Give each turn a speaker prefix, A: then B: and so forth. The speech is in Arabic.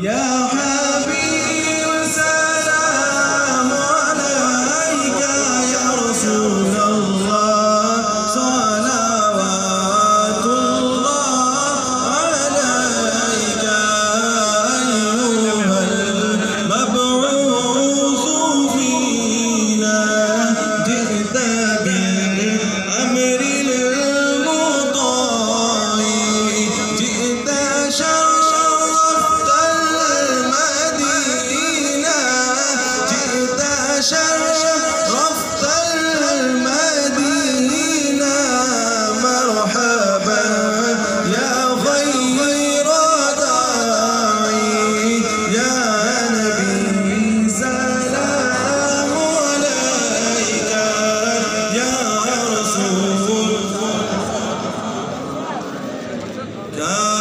A: يا حبيب سلام عليك يا رسول الله صلوات الله عليك أيها المبعوث فينا جئت بالأمر المطاع جئت شرفت المدينة جئت شرفت المدينة مرحبا يا خير داعي يا نبي سلام عليك يا رسول الله